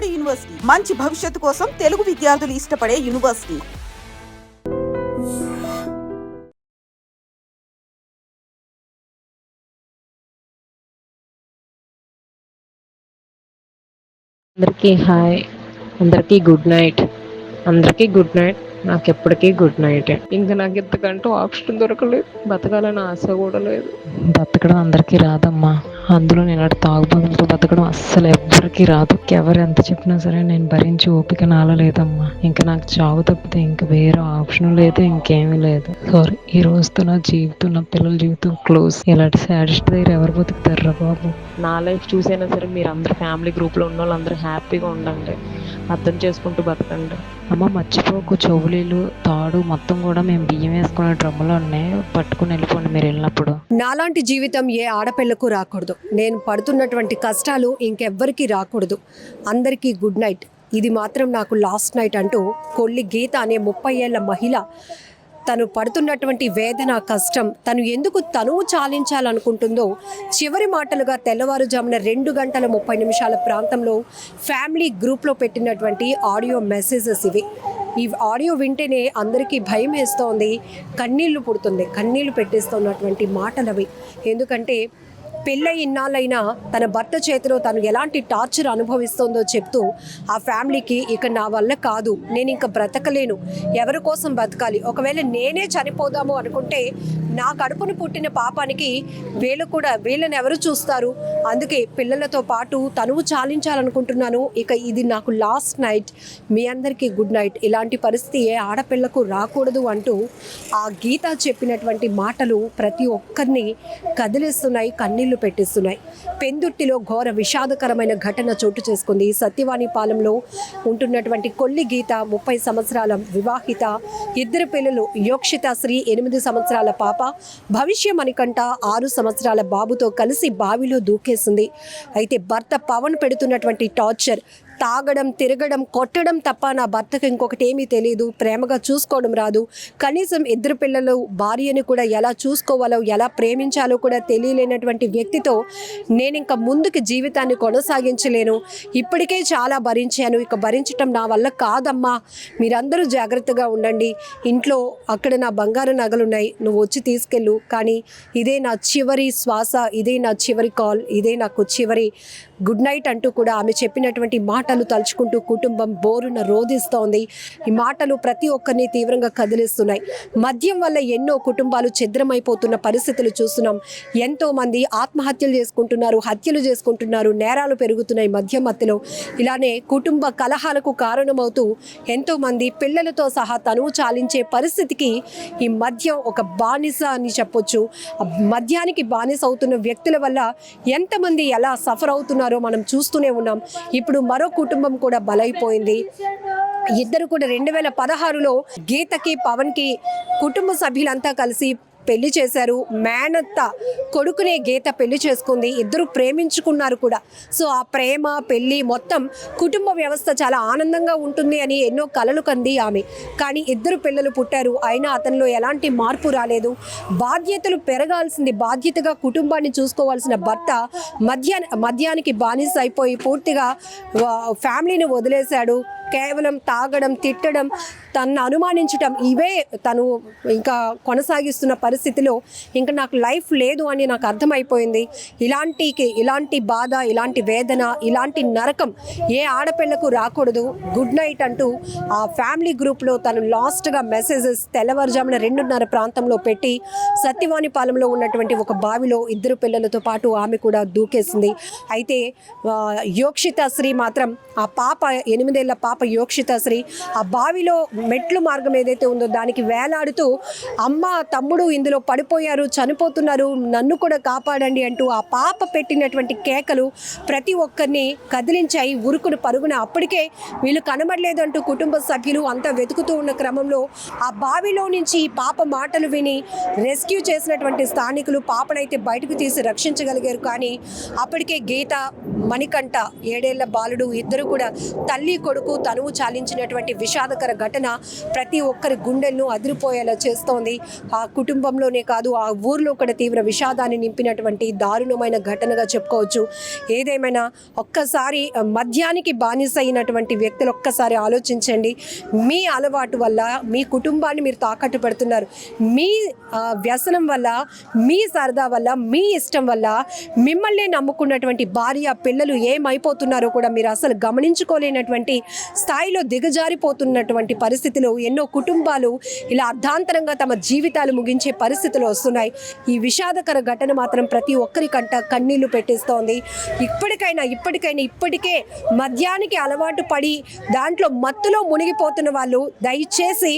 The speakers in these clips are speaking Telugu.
బోర్డు యూనివర్సిటీ మంచి భవిష్యత్తు కోసం తెలుగు విద్యార్థులు ఇష్టపడే యూనివర్సిటీ. అందరికీ హాయ్, అందరికీ గుడ్ నైట్. అందరికీ గుడ్ నైట్. నాకు ఎప్పటికీ గుడ్ నైట్. ఇంకా నాకు ఇంతకంటూ ఆప్షన్ దొరకలేదు. బతకాలని ఆశ కూడా లేదు. బతకడం అందరికీ రాదమ్మా. అందులో నేను అటు తాగుబోతులతో బతకడం అస్సలు ఎవ్వరికీ రాదు. ఎవరు ఎంత చెప్పినా సరే నేను భరించి ఓపిక నాలో లేదమ్మా. ఇంకా నాకు చావు తప్పితే ఇంకా వేరే ఆప్షన్ లేదు, ఇంకేమీ లేదు. సారీ, ఈ రోజుతో నా జీవితం, నా పిల్లల జీవితం క్లోజ్. ఇలాంటి సాడిస్ట్ దగ్గర ఎవరు బతుకుతారా బాబు? నా లైఫ్ చూసైనా సరే మీరు అందరు ఫ్యామిలీ గ్రూప్లో ఉన్న వాళ్ళందరూ హ్యాపీగా ఉండండి, అర్థం చేసుకుంటూ బతకండి. అమ్మ మర్చిపోకు, చెవులీలు తాడు మొత్తం కూడా మేము బియ్యం వేసుకునే డ్రమ్ములో ఉన్నాయి, పట్టుకుని వెళ్ళిపోండి మీరు వెళ్ళినప్పుడు. నాలాంటి జీవితం ఏ ఆడపిల్లకు రాకూడదు. నేను పడుతున్నటువంటి కష్టాలు ఇంకెవ్వరికీ రాకూడదు. అందరికీ గుడ్ నైట్. ఇది మాత్రం నాకు లాస్ట్ నైట్ అంటూ కొల్లి గీత అనే 30 ఏళ్ల మహిళ తను పడుతున్నటువంటి వేదన, కష్టం, తను ఎందుకు తనువు చాలించాలనుకుంటుందో చివరి మాటలుగా తెల్లవారుజామున 2:30 ప్రాంతంలో ఫ్యామిలీ గ్రూప్లో పెట్టినటువంటి ఆడియో మెసేజెస్ ఇవి. ఈ ఆడియో వింటేనే అందరికీ భయం వేస్తోంది, కన్నీళ్లు పుడుతుంది, కన్నీళ్లు పెట్టేస్తున్నటువంటి మాటలు అవి. ఎందుకంటే పెళ్ళై ఇన్నాళ్ళైనా తన భర్త చేతిలో తను ఎలాంటి టార్చర్ అనుభవిస్తుందో చెప్తూ ఆ ఫ్యామిలీకి ఇక నా వల్ల కాదు, నేను ఇంకా బ్రతకలేను, ఎవరి కోసం బ్రతకాలి, ఒకవేళ నేనే చనిపోదాము అనుకుంటే నా కడుపును పుట్టిన పాపానికి వీళ్ళని ఎవరు చూస్తారు, అందుకే పిల్లలతో పాటు తనువు చాలించాలనుకుంటున్నాను, ఇక ఇది నాకు లాస్ట్ నైట్, మీ అందరికీ గుడ్ నైట్, ఇలాంటి పరిస్థితి ఏ ఆడపిల్లకు రాకూడదు అంటూ ఆ గీత చెప్పినటువంటి మాటలు ప్రతి ఒక్కరిని కదిలిస్తున్నాయి, కన్నీళ్లు పెట్టిస్తున్నాయి. పెందుట్టిలో ఘోర విషాదకరమైన ఘటన చోటు చేసుకుంది. సత్యవాణిపాలెంలో ఉంటున్నటువంటి కొల్లి గీత 30 సంవత్సరాల వివాహిత, 2 పిల్లలు, యోక్షిత శ్రీ 8 సంవత్సరాల పాప, భవిష్య మణికంఠ 6 సంవత్సరాల బాబుతో కలిసి బావిలో దూకేసింది. అయితే భర్త పవన్ పెడుతున్నటువంటి టార్చర్, తాగడం, తిరగడం, కొట్టడం తప్ప నా భర్తకు ఇంకొకటి ఏమీ తెలియదు, ప్రేమగా చూసుకోవడం రాదు, కనీసం 2 పిల్లలు, భార్యని కూడా ఎలా చూసుకోవాలో, ఎలా ప్రేమించాలో కూడా తెలియలేనటువంటి వ్యక్తితో నేను ఇంకా ముందుకు జీవితాన్ని కొనసాగించలేను, ఇప్పటికే చాలా భరించాను, ఇక భరించటం నా వల్ల కాదమ్మా, మీరందరూ జాగ్రత్తగా ఉండండి, ఇంట్లో అక్కడ నా బంగారు నగలున్నాయి, నువ్వు వచ్చి తీసుకెళ్ళు, కానీ ఇదే నా చివరి శ్వాస, ఇదే నా చివరి కాల్, ఇదే నాకు చివరి గుడ్ నైట్ అంటూ కూడా ఆమె చెప్పినటువంటి మాటలు తలుచుకుంటూ కుటుంబం బోరున రోధిస్తోంది. ఈ మాటలు ప్రతి ఒక్కరిని తీవ్రంగా కదిలిస్తున్నాయి. మద్యం వల్ల ఎన్నో కుటుంబాలు ఛిద్రమైపోతున్న పరిస్థితులు చూస్తున్నాం. ఎంతో మంది ఆత్మహత్యలు చేసుకుంటున్నారు, హత్యలు చేసుకుంటున్నారు, నేరాలు పెరుగుతున్నాయి మద్యం మత్తులో. ఇలానే కుటుంబ కలహాలకు కారణమవుతూ ఎంతో మంది పిల్లలతో సహా తనువు చాలించే పరిస్థితికి ఈ మద్యం ఒక బానిస అని చెప్పొచ్చు. మద్యానికి బానిస అవుతున్న వ్యక్తుల వల్ల ఎంతమంది ఎలా సఫర్ అవుతున్నారో మనం చూస్తూనే ఉన్నాం. ఇప్పుడు మరో కుటుంబం కూడా బలైపోయింది. ఇద్దరు కూడా 2016లో గీతకి, పవన్కి కుటుంబ సభ్యులంతా కలిసి పెళ్లి చేశారు. మేనత్త కొడుకునే గీత పెళ్లి చేసుకుంది. ఇద్దరు ప్రేమించుకున్నారు కూడా. సో ఆ ప్రేమ, పెళ్లి మొత్తం కుటుంబ వ్యవస్థ చాలా ఆనందంగా ఉంటుంది అని ఎన్నో కలలు కంది ఆమె. కానీ 2 పిల్లలు పుట్టారు, అయినా అతనిలో ఎలాంటి మార్పు రాలేదు. బాధ్యతలు పెరగాల్సింది, బాధ్యతగా కుటుంబాన్ని చూసుకోవాల్సిన భర్త మద్యానికి బానిస అయిపోయి పూర్తిగా ఫ్యామిలీని వదిలేశాడు. కేవలం తాగడం, తిట్టడం, తనను అనుమానించడం, ఇవే తను ఇంకా కొనసాగిస్తున్న పరిస్థితిలో ఇంకా నాకు లైఫ్ లేదు అని నాకు అర్థమైపోయింది. ఇలాంటి బాధ, ఇలాంటి వేదన, ఇలాంటి నరకం ఏ ఆడపిల్లకు రాకూడదు. గుడ్ నైట్ అంటూ ఆ ఫ్యామిలీ గ్రూప్లో తను లాస్ట్గా మెసేజెస్ తెల్లవారుజామున 2:30 ప్రాంతంలో పెట్టి సత్యవాణిపాలెంలో ఉన్నటువంటి ఒక బావిలో 2 పిల్లలతో పాటు ఆమె కూడా దూకేసింది. అయితే యోక్షిత శ్రీ మాత్రం, ఆ పాప 8 ఏళ్ల పాప యోక్షిత శ్రీ ఆ బావిలో మెట్లు మార్గం ఏదైతే ఉందో దానికి వేలాడుతూ, అమ్మ, తమ్ముడు ఇందులో పడిపోయారు, చనిపోతున్నారు, నన్ను కూడా కాపాడండి అంటూ ఆ పాప పెట్టినటువంటి కేకలు ప్రతి ఒక్కరిని కదిలించాయి. ఉరుకుడు పరుగున అప్పటికే వీళ్ళు కనబడలేదంటూ కుటుంబ సభ్యులు అంతా వెతుకుతూ ఉన్న క్రమంలో ఆ బావిలో నుంచి ఈ పాప మాటలు విని రెస్క్యూ చేసినటువంటి స్థానికులు పాపనైతే బయటకు తీసి రక్షించగలిగారు. కానీ అప్పటికే గీత, మణికంఠ 7 ఏళ్ల బాలుడు, ఇద్దరు కూడా తల్లి కొడుకు తనువు చాలించినటువంటి విషాదకర ఘటన ప్రతి ఒక్కరి గుండెలను అదిరిపోయేలా చేస్తోంది. ఆ కుటుంబంలోనే కాదు, ఆ ఊర్లో కూడా తీవ్ర విషాదాన్ని నింపినటువంటి దారుణమైన ఘటనగా చెప్పుకోవచ్చు. ఏదేమైనా ఒక్కసారి మద్యానికి బానిస అయినటువంటి వ్యక్తులు ఒక్కసారి ఆలోచించండి. మీ అలవాటు వల్ల మీ కుటుంబాన్ని మీరు తాకట్టు పెడుతున్నారు. మీ వ్యసనం వల్ల, మీ సరదా వల్ల, మీ ఇష్టం వల్ల మిమ్మల్ని నమ్ముకున్నటువంటి భార్య పిల్లలు ఏమైపోతున్నారో కూడా మీరు అసలు గమనించుకోలేనటువంటి స్థాయిలో దిగజారిపోతున్నటువంటి పరిస్థితిలో ఎన్నో కుటుంబాలు ఇలా అర్ధాంతరంగా తమ జీవితాలు ముగించే పరిస్థితులు వస్తున్నాయి. ఈ విషాదకర ఘటన మాత్రం ప్రతి ఒక్కరికంట కన్నీళ్లు పెట్టిస్తోంది. ఇప్పటికే మద్యానికి అలవాటు పడి దాంట్లో మత్తులో మునిగిపోతున్న వాళ్ళు దయచేసి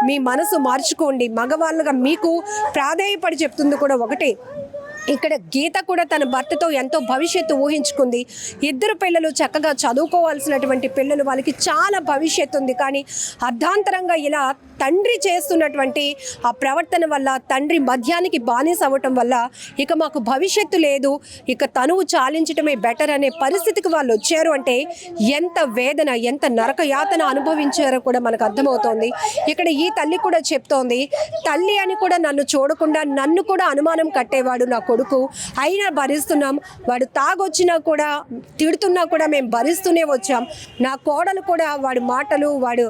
మీ మనసు మార్చుకోండి. మగవాళ్ళుగా మీకు ప్రాధేయపడి చెప్తుంది కూడా ఒకటే. ఇక్కడ గీత కూడా తన భర్తతో ఎంతో భవిష్యత్తు ఊహించుకుంది. ఇద్దరు పిల్లలు చక్కగా చదువుకోవాల్సినటువంటి పిల్లలు, వాళ్ళకి చాలా భవిష్యత్తు ఉంది. కానీ అర్ధాంతరంగా ఇలా తండ్రి చేస్తున్నటువంటి ఆ ప్రవర్తన వల్ల, తండ్రి మద్యానికి బానిస అవ్వటం వల్ల ఇక మాకు భవిష్యత్తు లేదు, ఇక తనువు చాలించటమే బెటర్ అనే పరిస్థితికి వాళ్ళు వచ్చారు అంటే ఎంత వేదన, ఎంత నరక యాతన అనుభవించారో కూడా మనకు అర్థమవుతోంది. ఇక్కడ ఈ తల్లి కూడా చెప్తోంది, తల్లి అని కూడా నన్ను చూడకుండా నన్ను కూడా అనుమానం కట్టేవాడు నా కొడుకు, అయినా భరిస్తున్నాం. వాడు తాగొచ్చినా కూడా, తిడుతున్నా కూడా మేము భరిస్తూనే వచ్చాం. నా కోడలు కూడా వాడి మాటలు, వాడు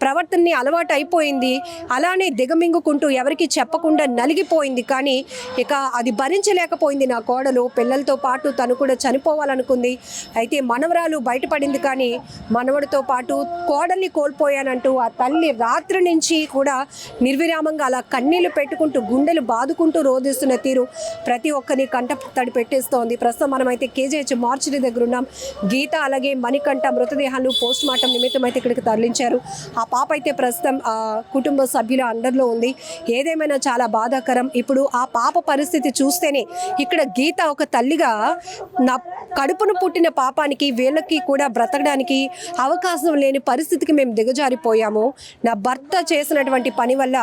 ప్రవర్తనని అలవాటు అయిపోయింది. అలానే దిగమింగుకుంటూ ఎవరికి చెప్పకుండా నలిగిపోయింది. కానీ ఇక అది భరించలేకపోయింది నా కోడలు. పిల్లలతో పాటు తను కూడా చనిపోవాలనుకుంది. అయితే మనవరాలు బయటపడింది. కానీ మనవడితో పాటు కోడల్ని కోల్పోయానంటూ ఆ తల్లి రాత్రి నుంచి కూడా నిర్విరామంగా అలా కన్నీళ్లు పెట్టుకుంటూ, గుండెలు బాదుకుంటూ రోధిస్తున్న తీరు ప్రతి ఒక్కరిని కంట తడి పెట్టేస్తోంది. ప్రస్తుతం మనమైతే కేజీహెచ్ మార్చిడి దగ్గర ఉన్నాం. గీత అలాగే మణికంఠ మృతదేహాలు పోస్ట్ మార్టం నిమిత్తం అయితే ఇక్కడికి తరలించారు. ఆ పాప అయితే ప్రస్తుతం ఆ కుటుంబ సభ్యుల అండర్లో ఉంది. ఏదేమైనా చాలా బాధాకరం. ఇప్పుడు ఆ పాప పరిస్థితి చూస్తేనే ఇక్కడ గీత ఒక తల్లిగా నా కడుపును పుట్టిన పాపానికి వీళ్ళకి కూడా బ్రతకడానికి అవకాశం లేని పరిస్థితికి మేము దిగజారిపోయాము. నా భర్త చేసినటువంటి పని వల్ల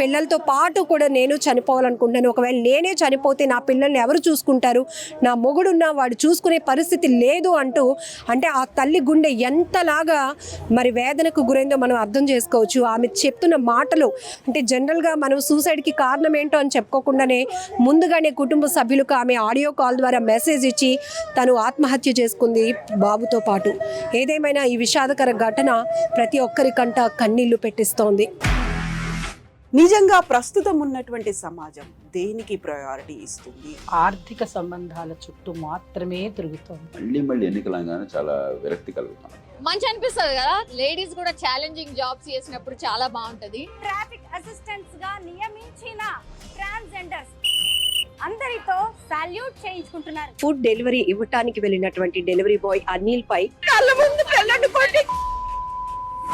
పిల్లలతో పాటు కూడా నేను చనిపోవాలనుకుంటున్నాను. ఒకవేళ నేనే చనిపోతే నా పిల్లల్ని ఎవరు చూసుకుంటారు, నా మొగుడున్నా వాడు చూసుకునే పరిస్థితి లేదు అంటూ, అంటే ఆ తల్లి గుండె ఎంతలాగా మరి వేదనకు గురైందో మనం అర్థం చేసుకోవచ్చు. ఆమె చెప్తున్న మాటలు అంటే జనరల్గా మనం సూసైడ్కి కారణం ఏంటో అని చెప్పుకోకుండానే ముందుగానే కుటుంబ సభ్యులకు ఆమె ఆడియో కాల్ ద్వారా మెసేజ్ ఇచ్చి తను ఆత్మహత్య చేసుకుంది బాబుతో పాటు. ఏదేమైనా ఈ విషాదకర ఘటన ప్రతి ఒక్కరికంట కన్నీళ్లు పెట్టిస్తోంది. నిజంగా ప్రస్తుతం ఉన్నటువంటి సమాజం దేనికి ప్రయారిటీ ఇస్తుంది? ఆర్థిక సంబంధాల చుట్టూ మాత్రమే తిరుగుతోంది. మళ్ళీ ఎన్నికలంగానే చాలా విరక్తి కలుగుతాం. మంచి అనిపిస్తుంది కదా, లేడీస్ కూడా ఛాలెంజింగ్ జాబ్స్ చేసినప్పుడు చాలా బాగుంటది. ట్రాఫిక్ అసిస్టెంట్స్ గా నియమించిన ట్రాన్స్జెండర్స్ అందరితో సాల్యూట్ చేయించుకుంటున్నారు. ఫుడ్ డెలివరీ ఇవ్వటానికి వెళ్ళినటువంటి డెలివరీ బాయ్ అనిల్ పై కళ్ళ ముందు పిల్లల్ని